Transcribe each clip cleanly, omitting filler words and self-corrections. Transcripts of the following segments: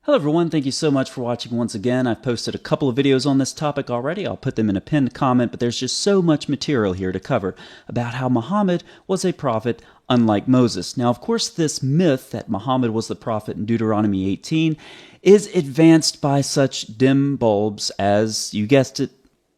Hello everyone, thank you so much for watching once again. I've posted a couple of videos on this topic already. I'll put them in a pinned comment, but there's just so much material here to cover about how Muhammad was a prophet unlike Moses. Now, of course, this myth that Muhammad was the prophet in Deuteronomy 18 is advanced by such dim bulbs as, you guessed it,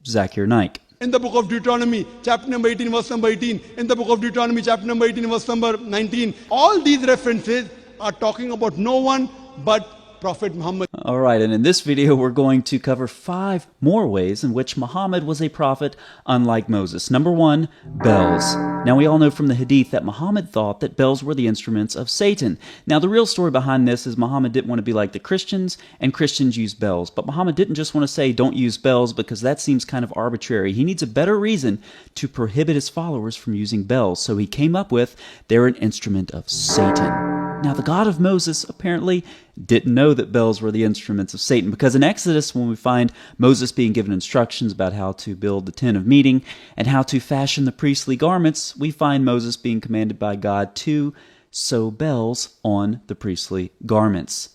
Zakir Naik. In the book of Deuteronomy, chapter number 18, verse number 18, in the book of Deuteronomy, chapter number 18, verse number 19, all these references are talking about no one but Prophet Muhammad. All right, and in this video, we're going to cover 5 more ways in which Muhammad was a prophet unlike Moses. Number 1, bells. Now, we all know from the Hadith that Muhammad thought that bells were the instruments of Satan. Now, the real story behind this is Muhammad didn't want to be like the Christians, and Christians use bells. But Muhammad didn't just want to say, don't use bells, because that seems kind of arbitrary. He needs a better reason to prohibit his followers from using bells. So he came up with, they're an instrument of Satan. Now, the God of Moses apparently didn't know that bells were the instruments of Satan, because in Exodus, when we find Moses being given instructions about how to build the tent of meeting and how to fashion the priestly garments, we find Moses being commanded by God to sew bells on the priestly garments.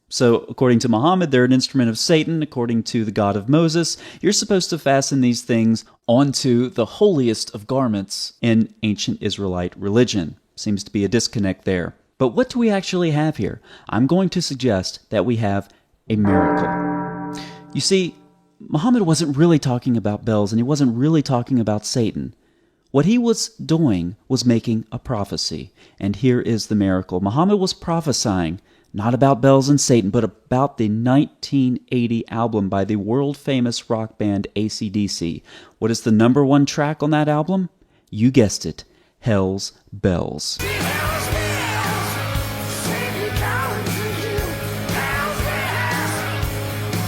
So, according to Muhammad, they're an instrument of Satan. According to the God of Moses, you're supposed to fasten these things onto the holiest of garments in ancient Israelite religion. Seems to be a disconnect there. But what do we actually have here? I'm going to suggest that we have a miracle. You see, Muhammad wasn't really talking about bells, and he wasn't really talking about Satan. What he was doing was making a prophecy, and here is the miracle. Muhammad was prophesying not about bells and Satan, but about the 1980 album by the world-famous rock band AC/DC. What is the number 1 track on that album? You guessed it, Hell's Bells.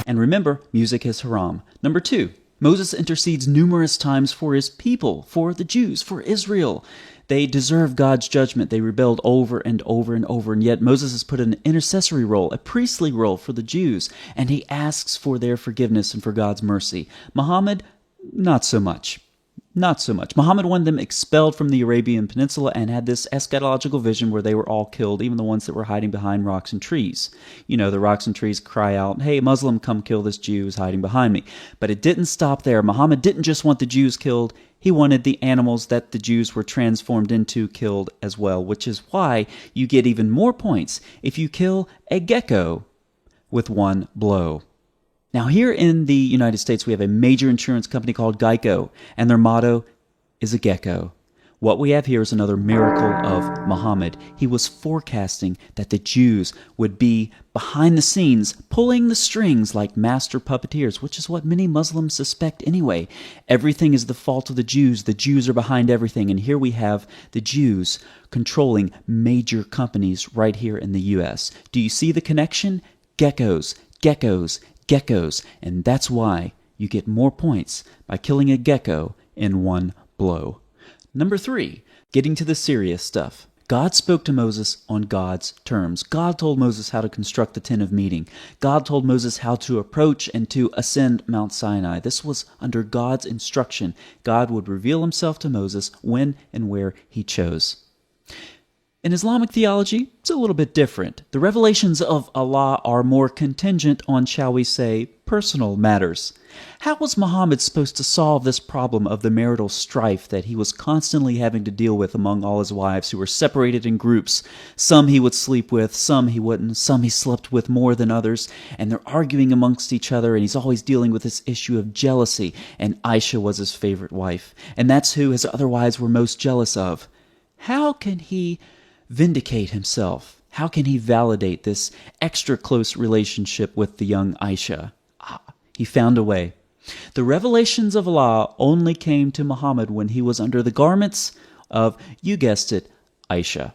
And remember, music is haram. Number 2, Moses intercedes numerous times for his people, for the Jews, for Israel. They deserve God's judgment. They rebelled over and over and over, and yet Moses has put an intercessory role, a priestly role for the Jews, and he asks for their forgiveness and for God's mercy. Muhammad, not so much. Not so much. Muhammad wanted them expelled from the Arabian Peninsula and had this eschatological vision where they were all killed, even the ones that were hiding behind rocks and trees. You know, the rocks and trees cry out, hey, Muslim, come kill this Jew who's hiding behind me. But it didn't stop there. Muhammad didn't just want the Jews killed. He wanted the animals that the Jews were transformed into killed as well, which is why you get even more points if you kill a gecko with 1 blow. Now, here in the United States, we have a major insurance company called Geico, and their motto is a gecko. What we have here is another miracle of Muhammad. He was forecasting that the Jews would be behind the scenes, pulling the strings like master puppeteers, which is what many Muslims suspect anyway. Everything is the fault of the Jews. The Jews are behind everything, and here we have the Jews controlling major companies right here in the U.S. Do you see the connection? Geckos, geckos, geckos, and that's why you get more points by killing a gecko in 1 blow. Number 3, getting to the serious stuff. God spoke to Moses on God's terms. God told Moses how to construct the tent of meeting. God told Moses how to approach and to ascend Mount Sinai. This was under God's instruction. God would reveal himself to Moses when and where he chose. In Islamic theology, it's a little bit different. The revelations of Allah are more contingent on, shall we say, personal matters. How was Muhammad supposed to solve this problem of the marital strife that he was constantly having to deal with among all his wives who were separated in groups? Some he would sleep with, some he wouldn't, some he slept with more than others, and they're arguing amongst each other, and he's always dealing with this issue of jealousy, and Aisha was his favorite wife, and that's who his other wives were most jealous of. How can he vindicate himself? How can he validate this extra close relationship with the young Aisha? He found a way. The revelations of Allah only came to Muhammad when he was under the garments of, you guessed it, Aisha.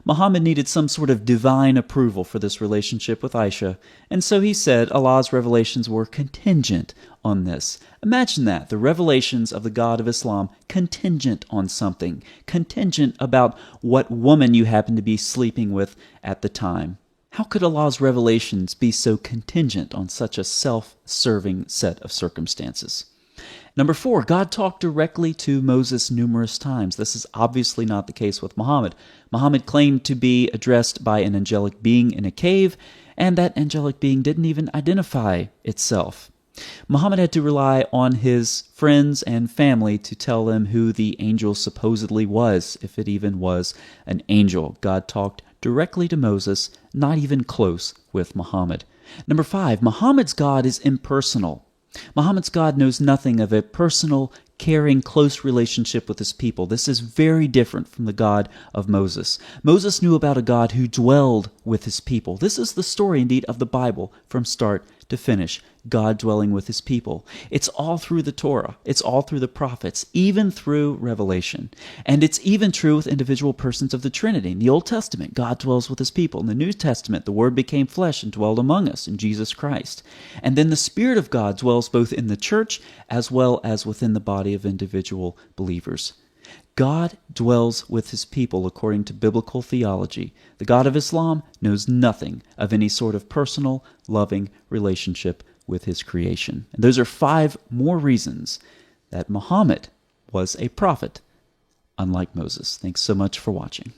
Muhammad needed some sort of divine approval for this relationship with Aisha, and so he said Allah's revelations were contingent on this. Imagine that, the revelations of the God of Islam contingent on something, contingent about what woman you happen to be sleeping with at the time. How could Allah's revelations be so contingent on such a self-serving set of circumstances? Number 4, God talked directly to Moses numerous times. This is obviously not the case with Muhammad. Muhammad claimed to be addressed by an angelic being in a cave, And that angelic being didn't even identify itself. Muhammad had to rely on his friends and family to tell them who the angel supposedly was, if it even was an angel. God talked directly to Moses, not even close with Muhammad. Number 5, Muhammad's God is impersonal. Muhammad's God knows nothing of a personal, caring, close relationship with his people. This is very different from the God of Moses. Moses knew about a God who dwelled with his people. This is the story, indeed, of the Bible from start to finish. God dwelling with his people. It's all through the Torah. It's all through the prophets, even through Revelation. And it's even true with individual persons of the Trinity. In the Old Testament, God dwells with his people. In the New Testament, the Word became flesh and dwelled among us in Jesus Christ. And then the Spirit of God dwells both in the church as well as within the body of individual believers. God dwells with his people according to biblical theology. The God of Islam knows nothing of any sort of personal, loving relationship with his creation. And those are 5 more reasons that Muhammad was a prophet, unlike Moses. Thanks so much for watching.